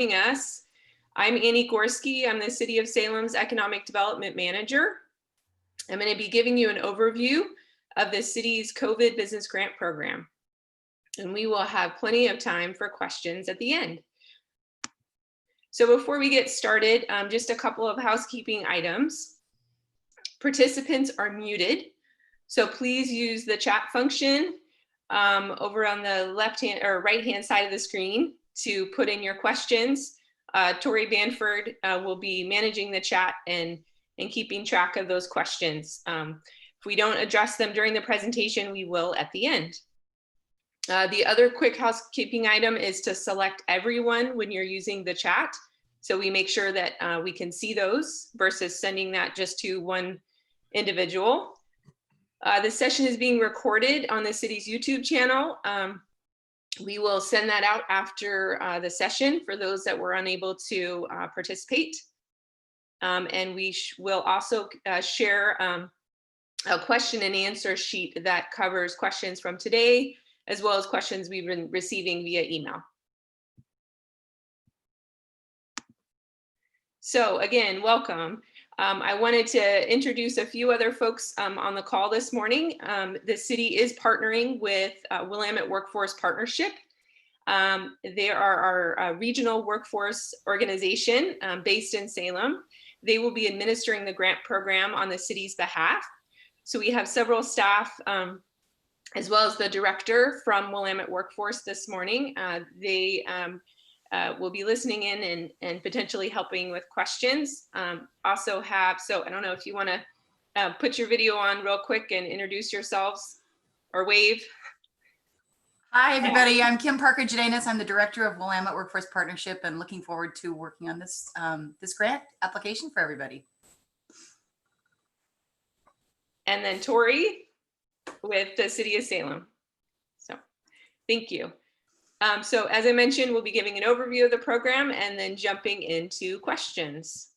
joining us. I'm Annie Gorski. I'm the City of Salem's Economic Development Manager. I'm going to be giving you an overview of the city's COVID Business Grant Program, and we will have plenty of time for questions at the end. So before we get started, just a couple of housekeeping items. Participants are muted, so please use the chat function over on the left-hand or right-hand side of the screen to put in your questions. Tori Banford will be managing the chat and keeping track of those questions. If we don't address them during the presentation, we will at the end. The other quick housekeeping item is to select everyone when you're using the chat, so we make sure that we can see those versus sending that just to one individual. The session is being recorded on the city's YouTube channel. We will send that out after the session for those that were unable to participate. And we will also share a question and answer sheet that covers questions from today, as well as questions we've been receiving via email. So again, welcome. I wanted to introduce a few other folks on the call this morning. The city is partnering with Willamette Workforce Partnership. They are our regional workforce organization based in Salem. They will be administering the grant program on the city's behalf. So we have several staff, as well as the director from Willamette Workforce this morning. They will be listening in and potentially helping with questions. Also have, so I don't know if you want to put your video on real quick and introduce yourselves or wave. Hi, everybody. I'm Kim Parker-Jadenis. I'm the director of Willamette Workforce Partnership and looking forward to working on this, this grant application for everybody. And then Tori with the City of Salem. So thank you. So as I mentioned, we'll be giving an overview of the program and then jumping into questions.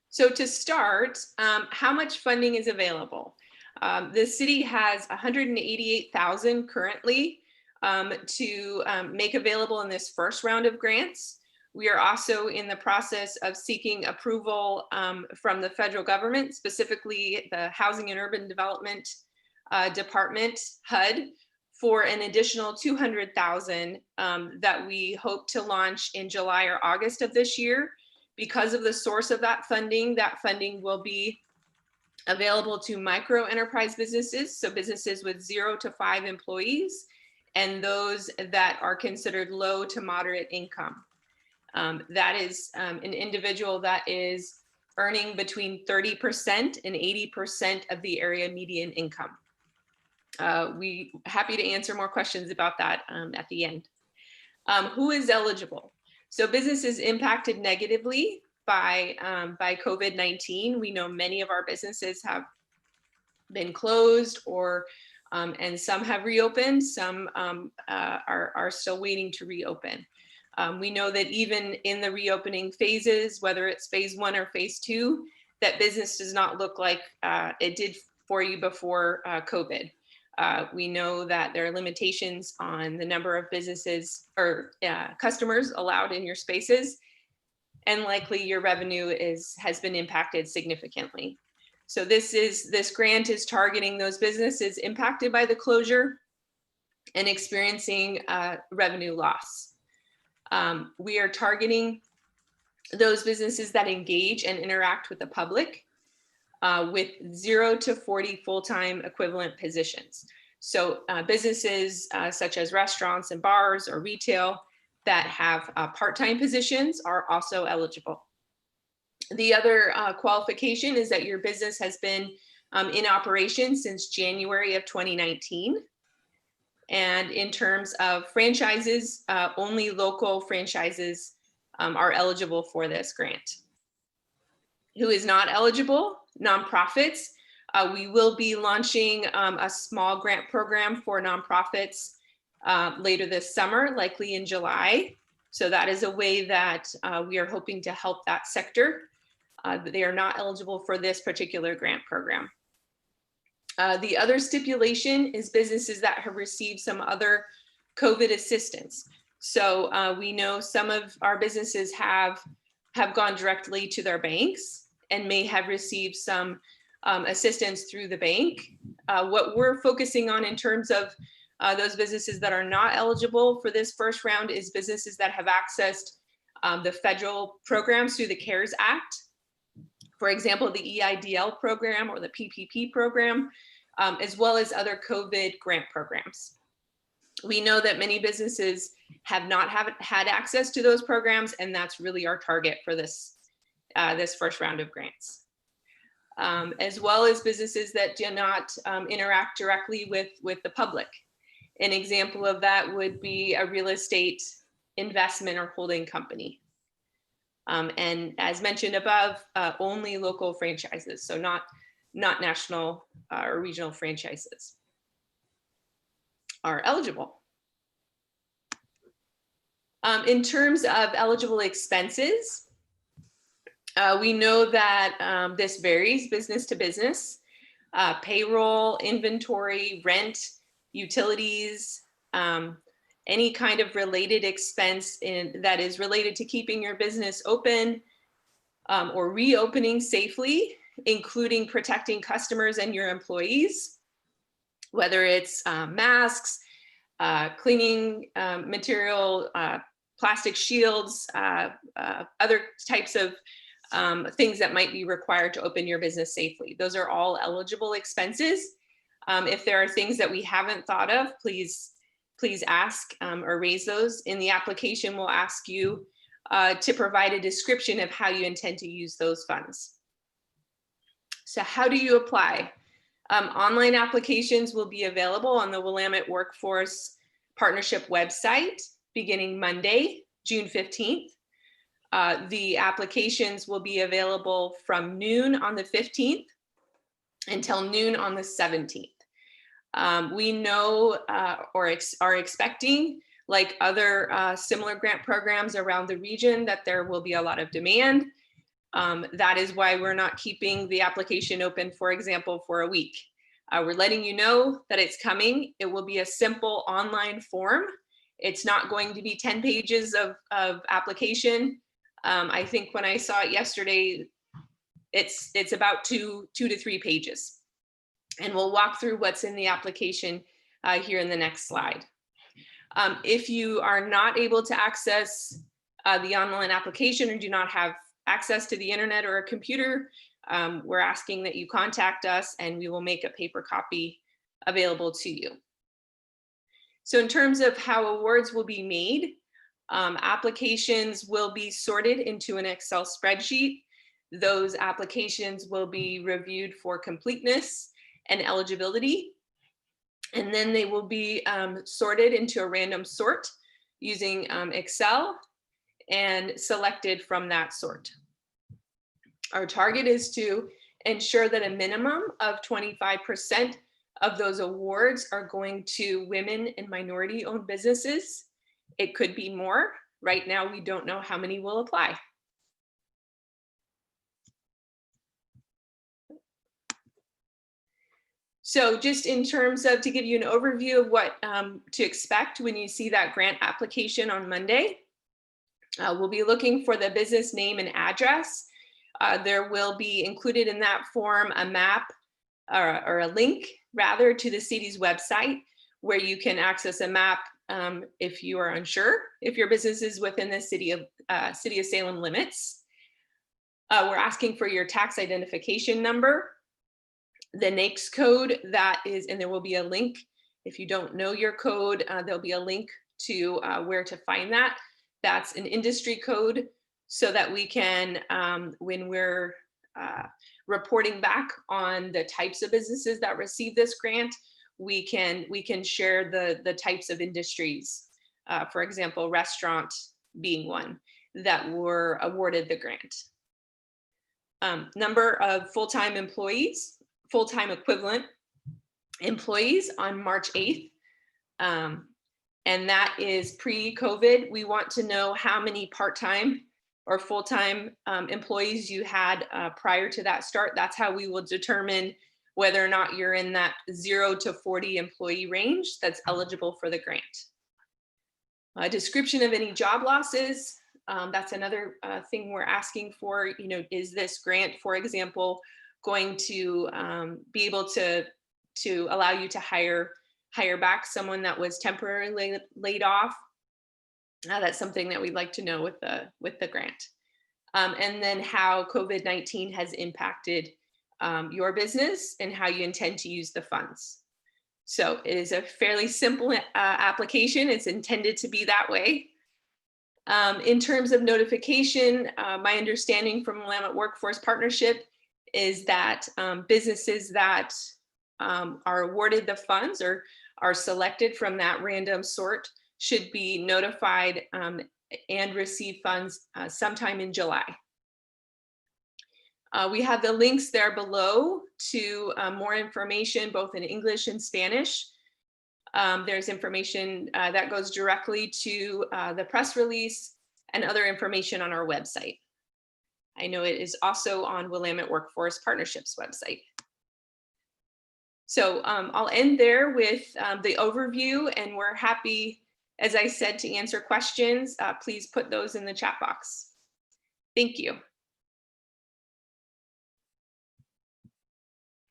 So to start, how much funding is available? The city has $188,000 currently to make available in this first round of grants. We are also in the process of seeking approval from the federal government, specifically the Housing and Urban Development Department, HUD, for an additional $200,000 that we hope to launch in July or August of this year. Because of the source of that funding will be available to micro enterprise businesses, so businesses with 0 to 5 employees, and those that are considered low to moderate income. That is an individual that is earning between 30% and 80% of the area median income. We happy to answer more questions about that at the end. Who is eligible? So businesses impacted negatively by COVID-19. We know many of our businesses have been closed or and some have reopened, some are still waiting to reopen. We know that even in the reopening phases, whether it's phase 1 or phase 2, that business does not look like it did for you before COVID. We know that there are limitations on the number of businesses or customers allowed in your spaces, and likely your revenue has been impacted significantly. So this grant is targeting those businesses impacted by the closure and experiencing revenue loss. We are targeting those businesses that engage and interact with the public with 0 to 40 full-time equivalent positions. So businesses such as restaurants and bars or retail that have part-time positions are also eligible. The other qualification is that your business has been in operation since January of 2019. And in terms of franchises, only local franchises are eligible for this grant. Who is not eligible? Nonprofits. We will be launching a small grant program for nonprofits later this summer, likely in July. So that is a way that we are hoping to help that sector. But they are not eligible for this particular grant program. The other stipulation is businesses that have received some other COVID assistance. So we know some of our businesses have gone directly to their banks and may have received some assistance through the bank. What we're focusing on in terms of those businesses that are not eligible for this first round is businesses that have accessed the federal programs through the CARES Act. For example, the EIDL program or the PPP program, as well as other COVID grant programs. We know that many businesses have not had access to those programs, and that's really our target for this first round of grants. As well as businesses that do not interact directly with the public. An example of that would be a real estate investment or holding company. And as mentioned above, only local franchises, so not national or regional franchises are eligible. In terms of eligible expenses, we know that this varies business to business. Payroll, inventory, rent, utilities, any kind of related expense that is related to keeping your business open or reopening safely, including protecting customers and your employees, whether it's masks, cleaning material, plastic shields, other types of things that might be required to open your business safely. Those are all eligible expenses. If there are things that we haven't thought of, please ask or raise those. In the application, we'll ask you to provide a description of how you intend to use those funds. So how do you apply? Online applications will be available on the Willamette Workforce Partnership website beginning Monday, June 15th. The applications will be available from noon on the 15th until noon on the 17th. We know or are expecting, like other similar grant programs around the region, that there will be a lot of demand. That is why we're not keeping the application open, for example, for a week. We're letting you know that it's coming. It will be a simple online form. It's not going to be 10 pages of application. I think when I saw it yesterday, it's about two to 3 pages. And we'll walk through what's in the application here in the next slide. If you are not able to access the online application or do not have access to the internet or a computer, we're asking that you contact us and we will make a paper copy available to you. So in terms of how awards will be made, applications will be sorted into an Excel spreadsheet. Those applications will be reviewed for completeness and eligibility. And then they will be sorted into a random sort using Excel and selected from that sort. Our target is to ensure that a minimum of 25% of those awards are going to women and minority-owned businesses. It could be more. Right now, we don't know how many will apply. So just in terms of, to give you an overview of what to expect when you see that grant application on Monday, we'll be looking for the business name and address. There will be included in that form a map or a link rather to the city's website where you can access a map if you are unsure if your business is within the city of Salem limits. We're asking for your tax identification number, the NAICS code that is, and there will be a link. If you don't know your code, there'll be a link to where to find that. That's an industry code so that we can, when we're reporting back on the types of businesses that receive this grant, we can share the types of industries, for example, restaurant being one that were awarded the grant. Number of full-time employees, full-time equivalent employees on March 8th. And that is pre-COVID. We want to know how many part-time or full-time employees you had prior to that start. That's how we will determine whether or not you're in that 0 to 40 employee range that's eligible for the grant. A description of any job losses. That's another thing we're asking for. You know, is this grant, for example, going to be able to allow you to hire back someone that was temporarily laid off? That's something that we'd like to know with the grant. And then how COVID-19 has impacted your business and how you intend to use the funds. So it is a fairly simple application. It's intended to be that way. In terms of notification, my understanding from Willamette Workforce Partnership is that businesses that are awarded the funds or are selected from that random sort should be notified and receive funds sometime in July. We have the links there below to more information, both in English and Spanish. There's information that goes directly to the press release and other information on our website. I know it is also on Willamette Workforce Partnership's website. So I'll end there with the overview, and we're happy, as I said, to answer questions. Please put those in the chat box. Thank you.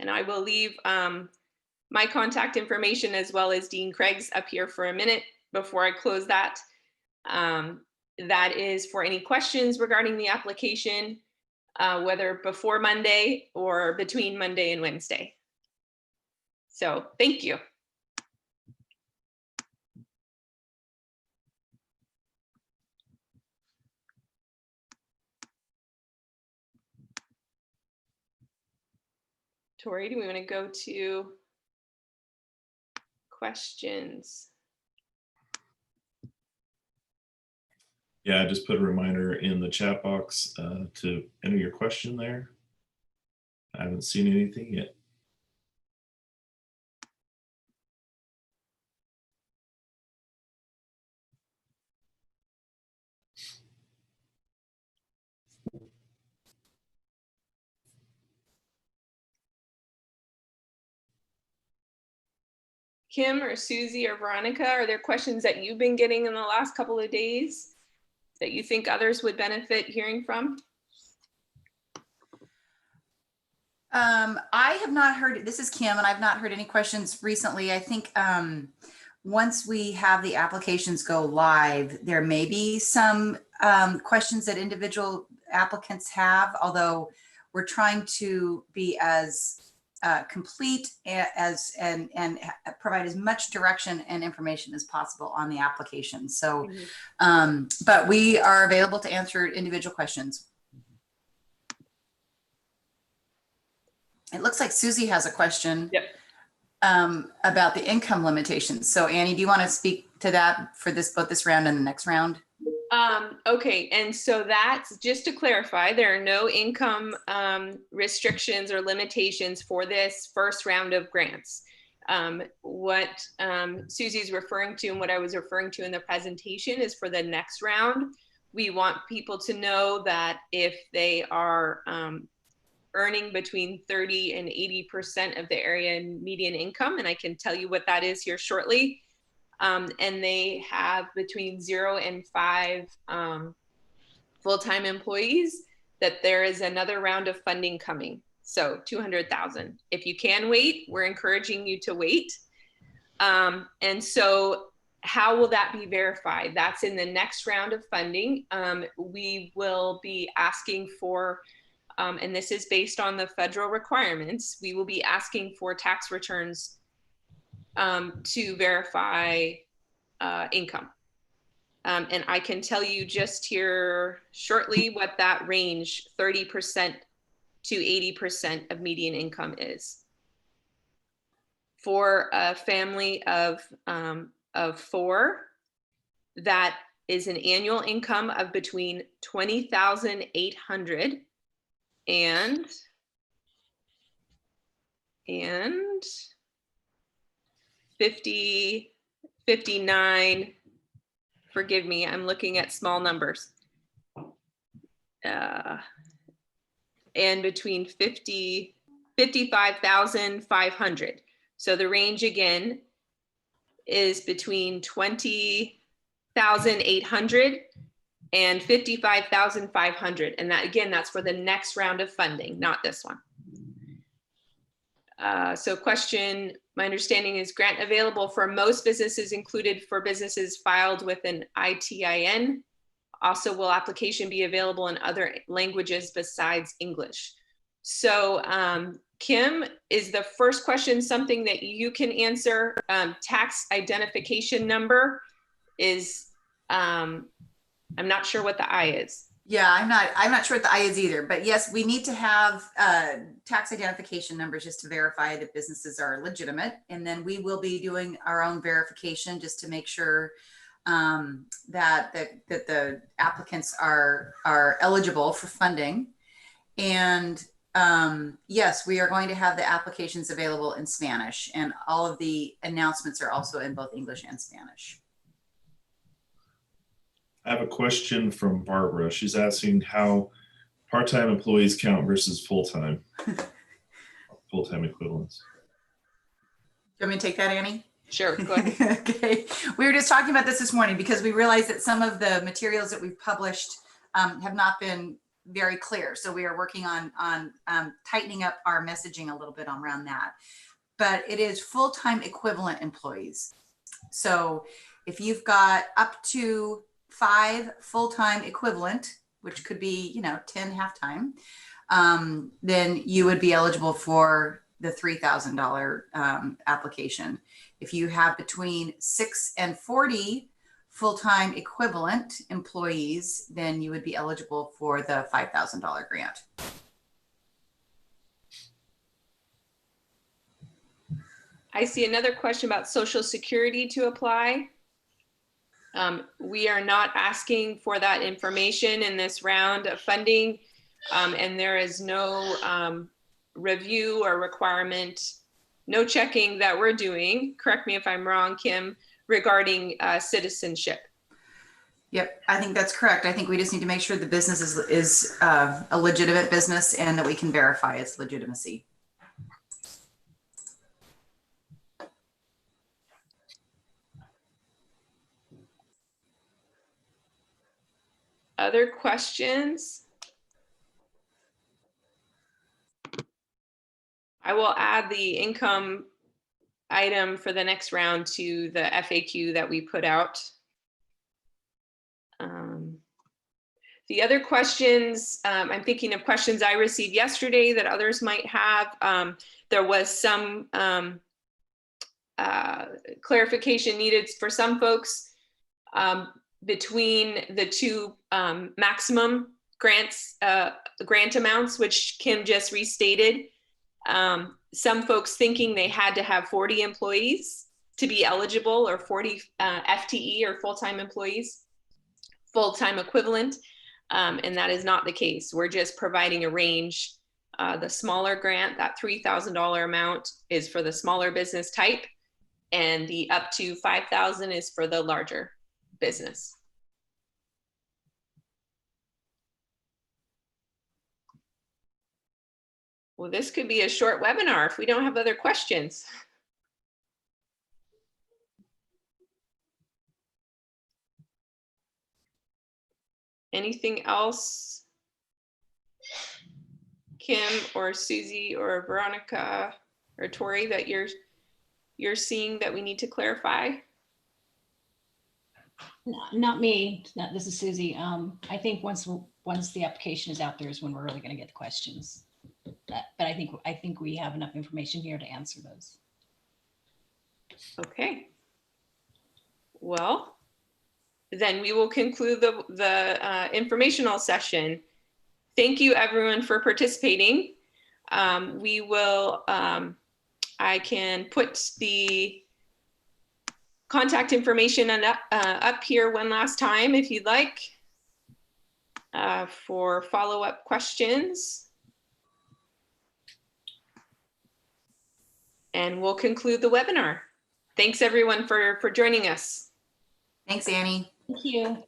And I will leave my contact information as well as Dean Craig's up here for a minute before I close that. That is for any questions regarding the application, whether before Monday or between Monday and Wednesday. So thank you. Tori, do we want to go to questions? Yeah, I just put a reminder in the chat box to enter your question there. I haven't seen anything yet. Kim or Susie or Veronica, are there questions that you've been getting in the last couple of days that you think others would benefit hearing from? I have not heard, this is Kim, and I've not heard any questions recently. I think once we have the applications go live, there may be some questions that individual applicants have, although we're trying to be as complete as and provide as much direction and information as possible on the application. So, but we are available to answer individual questions. It looks like Susie has a question. Yep. About the income limitations. So Annie, do you want to speak to that for this, both this round and the next round? Okay, and so that's just to clarify, there are no income restrictions or limitations for this first round of grants. What Susie's referring to and what I was referring to in the presentation is for the next round. We want people to know that if they are earning between 30 and 80% of the area median income, and I can tell you what that is here shortly, and they have between 0 and 5 full-time employees, that there is another round of funding coming. So 200,000. If you can wait, we're encouraging you to wait. And so how will that be verified? That's in the next round of funding. We will be asking for, and this is based on the federal requirements, we will be asking for tax returns to verify income. And I can tell you just here shortly what that range 30% to 80% of median income is. For a family of 4, that is an annual income of between $20,800 and 59, forgive me, I'm looking at small numbers. And between 55,500. So the range again is between $20,000 $50,800 and $55,500. And that, again, that's for the next round of funding, not this one. So question, my understanding is grant available for most businesses included for businesses filed with an ITIN. Also, will application be available in other languages besides English? So Kim, is the first question something that you can answer? Tax identification number is, I'm not sure what the I is. Yeah, I'm not sure what the I is either, but yes, we need to have tax identification numbers just to verify that businesses are legitimate. And then we will be doing our own verification just to make sure that the applicants are eligible for funding. And yes, we are going to have the applications available in Spanish, and all of the announcements are also in both English and Spanish. I have a question from Barbara. She's asking how part-time employees count versus full-time equivalents. Do you want me to take that, Annie? Sure, go ahead. Okay, we were just talking about this morning because we realized that some of the materials that we've published have not been very clear. So we are working on tightening up our messaging a little bit around that. But it is full-time equivalent employees. So if you've got up to 5 full-time equivalent, which could be, 10 half-time, then you would be eligible for the $3,000 application. If you have between 6 and 40 full-time equivalent employees, then you would be eligible for the $5,000 grant. I see another question about Social Security to apply. We are not asking for that information in this round of funding, and there is no review or requirement, no checking that we're doing, correct me if I'm wrong, Kim, regarding citizenship. Yep, I think that's correct. I think we just need to make sure the business is a legitimate business and that we can verify its legitimacy. Other questions? I will add the income item for the next round to the FAQ that we put out. The other questions, I'm thinking of questions I received yesterday that others might have. There was some clarification needed for some folks between the two maximum grant amounts, which Kim just restated. Some folks thinking they had to have 40 employees to be eligible, or 40 FTE or full-time employees, full-time equivalent. And that is not the case. We're just providing a range. The smaller grant, that $3,000 amount, is for the smaller business type, and the up to $5,000 is for the larger business. Well, this could be a short webinar if we don't have other questions. Anything else, Kim or Susie or Veronica or Tori, that you're seeing that we need to clarify? Not me. This is Susie. I think once the application is out there is when we're really going to get the questions. But I think we have enough information here to answer those. Okay. Well, then we will conclude the informational session. Thank you, everyone, for participating. We will, I can put the contact information up here one last time if you'd like for follow-up questions. And we'll conclude the webinar. Thanks, everyone, for joining us. Thanks, Annie. Thank you.